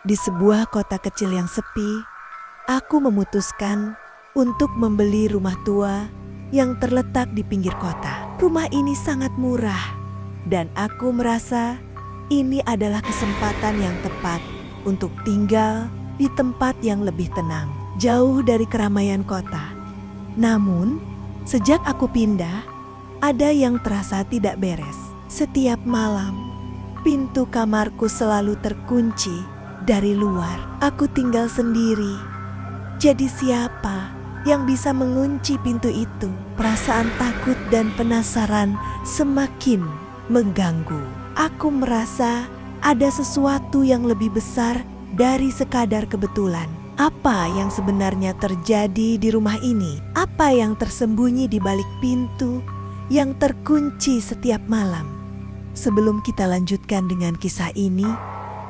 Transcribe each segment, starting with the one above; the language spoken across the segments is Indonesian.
Di sebuah kota kecil yang sepi, aku memutuskan untuk membeli rumah tua yang terletak di pinggir kota. Rumah ini sangat murah dan aku merasa ini adalah kesempatan yang tepat untuk tinggal di tempat yang lebih tenang, jauh dari keramaian kota. Namun, sejak aku pindah, ada yang terasa tidak beres. Setiap malam, pintu kamarku selalu terkunci dari luar. Aku tinggal sendiri. Jadi siapa yang bisa mengunci pintu itu? Perasaan takut dan penasaran semakin mengganggu. Aku merasa ada sesuatu yang lebih besar dari sekadar kebetulan. Apa yang sebenarnya terjadi di rumah ini? Apa yang tersembunyi di balik pintu yang terkunci setiap malam? Sebelum kita lanjutkan dengan kisah ini,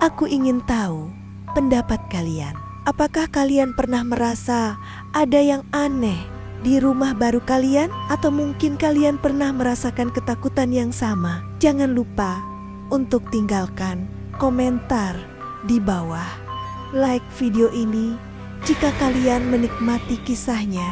aku ingin tahu pendapat kalian. Apakah kalian pernah merasa ada yang aneh di rumah baru kalian? Atau mungkin kalian pernah merasakan ketakutan yang sama? Jangan lupa untuk tinggalkan komentar di bawah. Like video ini jika kalian menikmati kisahnya.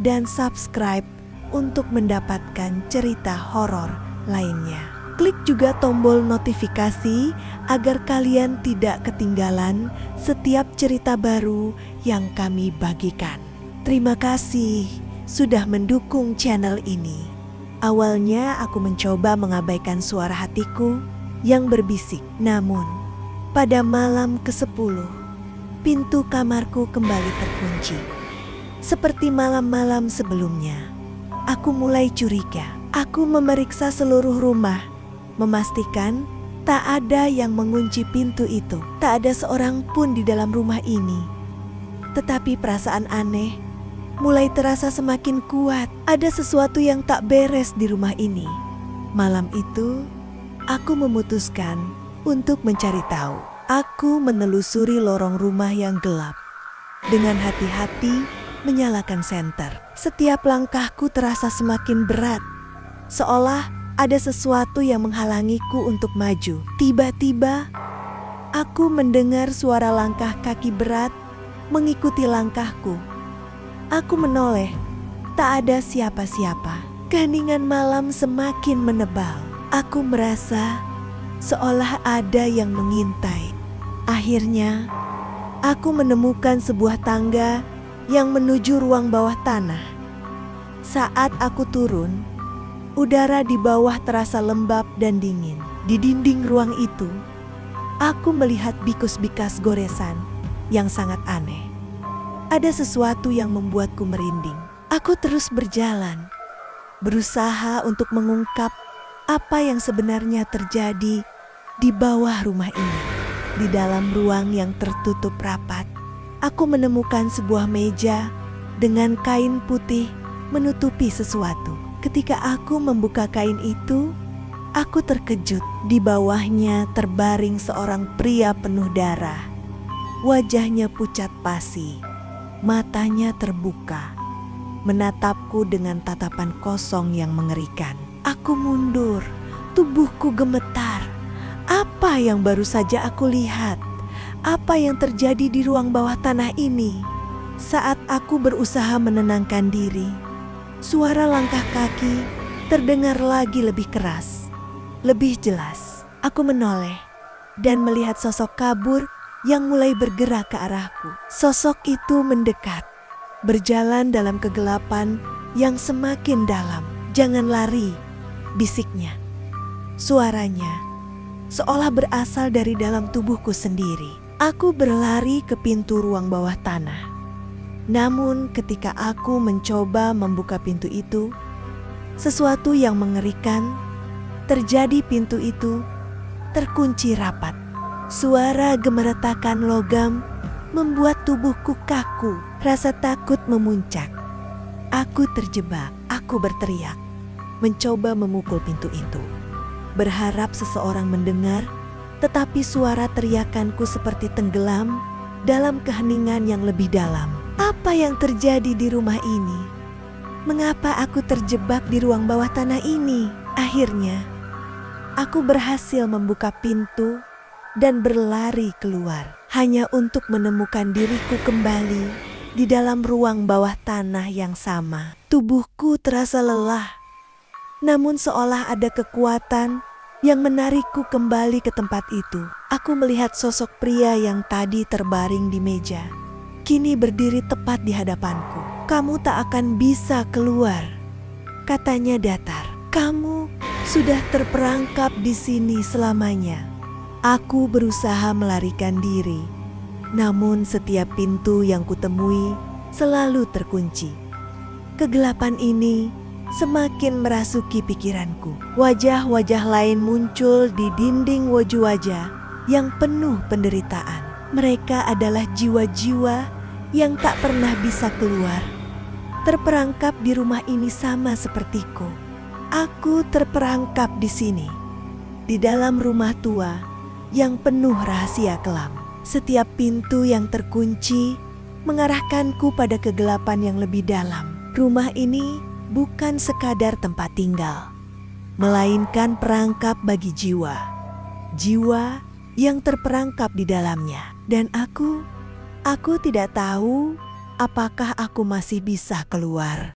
Dan subscribe untuk mendapatkan cerita horor lainnya. Klik juga tombol notifikasi agar kalian tidak ketinggalan setiap cerita baru yang kami bagikan. Terima kasih sudah mendukung channel ini. Awalnya aku mencoba mengabaikan suara hatiku yang berbisik. Namun, pada malam ke-10, pintu kamarku kembali terkunci. Seperti malam-malam sebelumnya, aku mulai curiga. Aku memeriksa seluruh rumah, memastikan tak ada yang mengunci pintu itu. Tak ada seorang pun di dalam rumah ini. Tetapi perasaan aneh mulai terasa semakin kuat. Ada sesuatu yang tak beres di rumah ini. Malam itu, aku memutuskan untuk mencari tahu. Aku menelusuri lorong rumah yang gelap. Dengan hati-hati menyalakan senter. Setiap langkahku terasa semakin berat. Seolah ada sesuatu yang menghalangiku untuk maju. Tiba-tiba, aku mendengar suara langkah kaki berat mengikuti langkahku. Aku menoleh, tak ada siapa-siapa. Keheningan malam semakin menebal. Aku merasa seolah ada yang mengintai. Akhirnya, aku menemukan sebuah tangga yang menuju ruang bawah tanah. Saat aku turun, udara di bawah terasa lembab dan dingin. Di dinding ruang itu, aku melihat bikus-bikas goresan yang sangat aneh. Ada sesuatu yang membuatku merinding. Aku terus berjalan, berusaha untuk mengungkap apa yang sebenarnya terjadi di bawah rumah ini. Di dalam ruang yang tertutup rapat, aku menemukan sebuah meja dengan kain putih menutupi sesuatu. Ketika aku membuka kain itu, aku terkejut. Di bawahnya terbaring seorang pria penuh darah. Wajahnya pucat pasi, matanya terbuka, menatapku dengan tatapan kosong yang mengerikan. Aku mundur, tubuhku gemetar. Apa yang baru saja aku lihat? Apa yang terjadi di ruang bawah tanah ini? Saat aku berusaha menenangkan diri, suara langkah kaki terdengar lagi lebih keras, lebih jelas. Aku menoleh dan melihat sosok kabur yang mulai bergerak ke arahku. Sosok itu mendekat, berjalan dalam kegelapan yang semakin dalam. "Jangan lari," bisiknya. Suaranya seolah berasal dari dalam tubuhku sendiri. Aku berlari ke pintu ruang bawah tanah. Namun ketika aku mencoba membuka pintu itu, sesuatu yang mengerikan terjadi. Pintu itu terkunci rapat. Suara gemeretakan logam membuat tubuhku kaku. Rasa takut memuncak. Aku terjebak. Aku berteriak, mencoba memukul pintu itu, berharap seseorang mendengar, tetapi suara teriakanku seperti tenggelam dalam keheningan yang lebih dalam. Apa yang terjadi di rumah ini? Mengapa aku terjebak di ruang bawah tanah ini? Akhirnya, aku berhasil membuka pintu dan berlari keluar. hanya untuk menemukan diriku kembali di dalam ruang bawah tanah yang sama. Tubuhku terasa lelah, namun seolah ada kekuatan yang menarikku kembali ke tempat itu. Aku melihat sosok pria yang tadi terbaring di meja, kini berdiri tepat di hadapanku. "Kamu tak akan bisa keluar," katanya datar. "Kamu sudah terperangkap di sini selamanya." Aku berusaha melarikan diri, namun setiap pintu yang kutemui selalu terkunci. Kegelapan ini semakin merasuki pikiranku. Wajah-wajah lain muncul di dinding wajah yang penuh penderitaan. Mereka adalah jiwa-jiwa yang tak pernah bisa keluar, terperangkap di rumah ini sama sepertiku. Aku terperangkap di sini, di dalam rumah tua yang penuh rahasia kelam. Setiap pintu yang terkunci mengarahkanku pada kegelapan yang lebih dalam. Rumah ini bukan sekadar tempat tinggal, melainkan perangkap bagi jiwa yang terperangkap di dalamnya. Dan aku tidak tahu apakah aku masih bisa keluar.